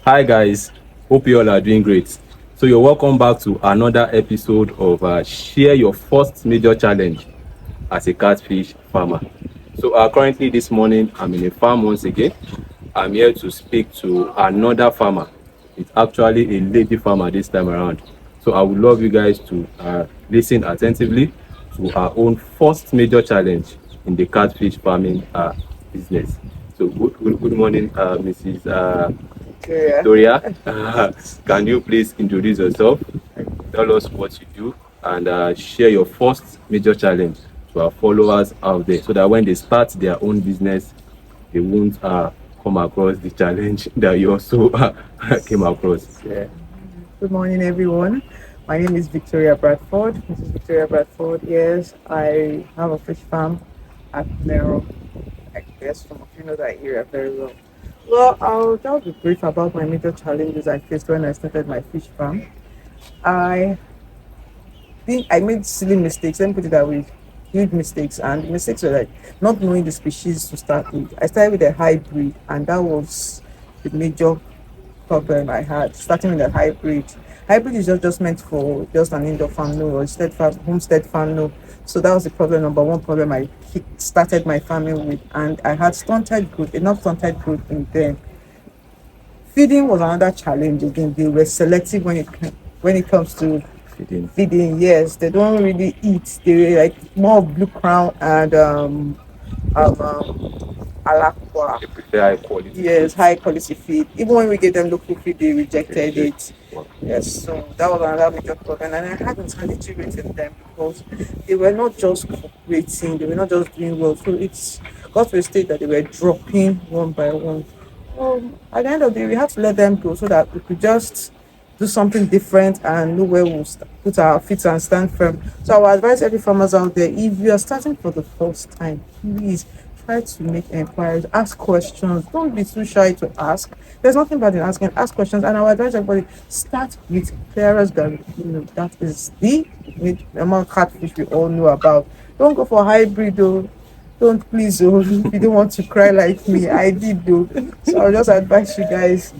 Hi guys, hope you all are doing great. So you're welcome back to another episode of Share Your First Major Challenge as a Catfish Farmer. So currently this morning I'm in a farm once again. I'm here to speak to another farmer. It's actually a lady farmer this time around. So I would love you guys to listen attentively to our own first major challenge in the catfish farming business. So good morning, Mrs. Yeah. Victoria. Can you please introduce yourself, tell us what you do, and share your first major challenge to our followers out there so that when they start their own business, they won't come across the challenge that you also came across. Yeah. Good morning, everyone. My name is Victoria Bradford. Mrs. Victoria Bradford. Yes, I have a fish farm at Mero. I guess some of you know that area very well. Well, I'll just be brief about my major challenges I faced when I started my fish farm. I think I made silly mistakes. Let me put it that way. Huge mistakes, and the mistakes were like not knowing the species to start with. I started with a hybrid, and that was the major problem I had starting with a hybrid. Hybrid is just meant for just an indoor farm, no, or homestead farm, no. So that was the problem, number one problem I started my farming with, and I had stunted growth, enough stunted growth in them. Feeding was another challenge again. They were selective when it comes to Feeding. feeding. Yes, they don't really eat. They were like more of blue crown and alakwa. They prefer high quality Yes, feeds. high quality feed. Even when we gave them local feed, they They rejected reject. it. Wow. Yes, so that was another major problem. And I had mentality rating them because they were not just cooperating, they were not just doing well. So it's got to a state that they were dropping one by one. At the end of the day, we had to let them go so that we could just do something different and know where we'll put our feet and stand firm. So I would advise every farmers out there, if you are starting for the first time, please try to make inquiries, ask questions. Don't be too shy to ask. There's nothing bad in asking. Ask questions, and I would advise everybody start with clearest that is the amount catfish we all know about. Don't go for hybrid though. Don't please, oh, if you don't want to cry like me, I did though. So I'll just advise you guys,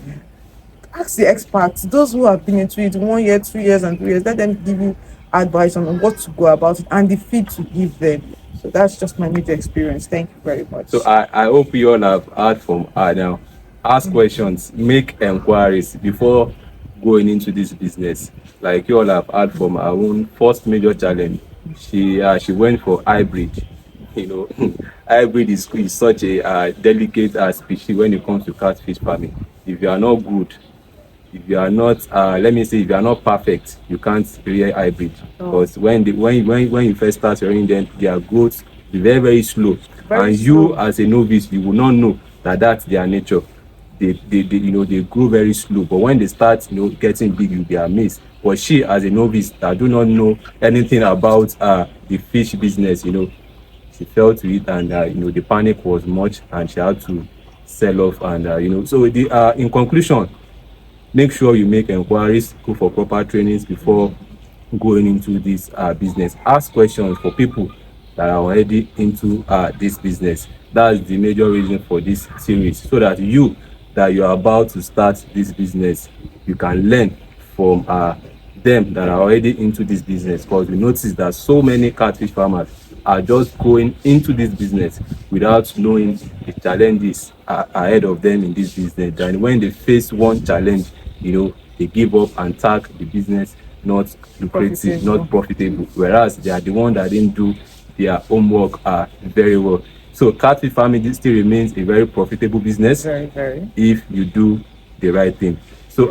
ask the experts, those who have been into it 1 year, 2 years, and 3 years. Let them give you advice on what to go about it and the feed to give them. So that's just my major experience. Thank you very So much. I hope you all have heard from her now. Ask questions, make enquiries before going into this business. Like you all have heard from her own first major challenge. She went for hybrid. You know, hybrid is such a delicate species when it comes to catfish farming. If you are not good, if you are not let me say if you are not perfect, you can't rear hybrid, Oh, because when you first start rearing them, their growth is very very slow, very and you slow. as a novice you will not know that that's their nature. They they grow very slow, but when they start getting big, you'll be amazed. But she, as a novice that do not know anything about the fish business, she fell to it, and the panic was much, and she had to sell off. And so in conclusion, make sure you make enquiries, go for proper trainings before going into this business. Ask questions for people that are already into this business. That's the major reason for this series, so that you are about to start this business, you can learn from them that are already into this business. Because we notice that so many catfish farmers are just going into this business without knowing the challenges ahead of them in this business. And when they face one challenge, they give up and tag the business not lucrative, not Profitable. profitable, whereas they are the one that didn't do their homework very well. So catfish farming still remains a very profitable business Very, very. if you do the right thing. So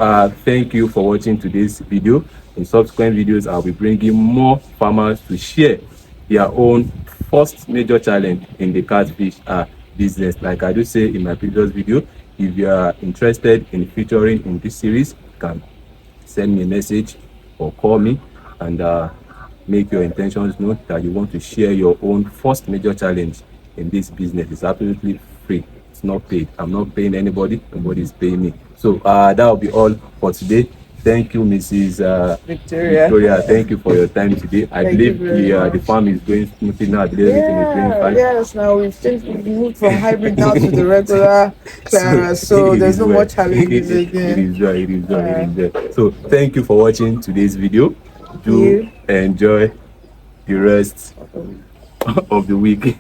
thank you for watching today's video. In subsequent videos, I'll be bringing more farmers to share their own first major challenge in the catfish business. Like I do say in my previous video, if you are interested in featuring in this series, you can send me a message or call me, and make your intentions known that you want to share your own first major challenge in this business. It's absolutely free. It's not paid. I'm not paying anybody. Nobody is paying me. So that will be all for today. Thank you, Mrs. Victoria. Victoria. Thank you for your time today. I Thank you believe very the much. farm is going smoothly now. I believe everything is going Yeah, fine. yes. Now we've moved from hybrid now to the regular So Clara, so it there's is no well. more challenges It again. is well. It is well. It Uh, is well. So thank you for watching today's video. Do you. enjoy the rest of the week.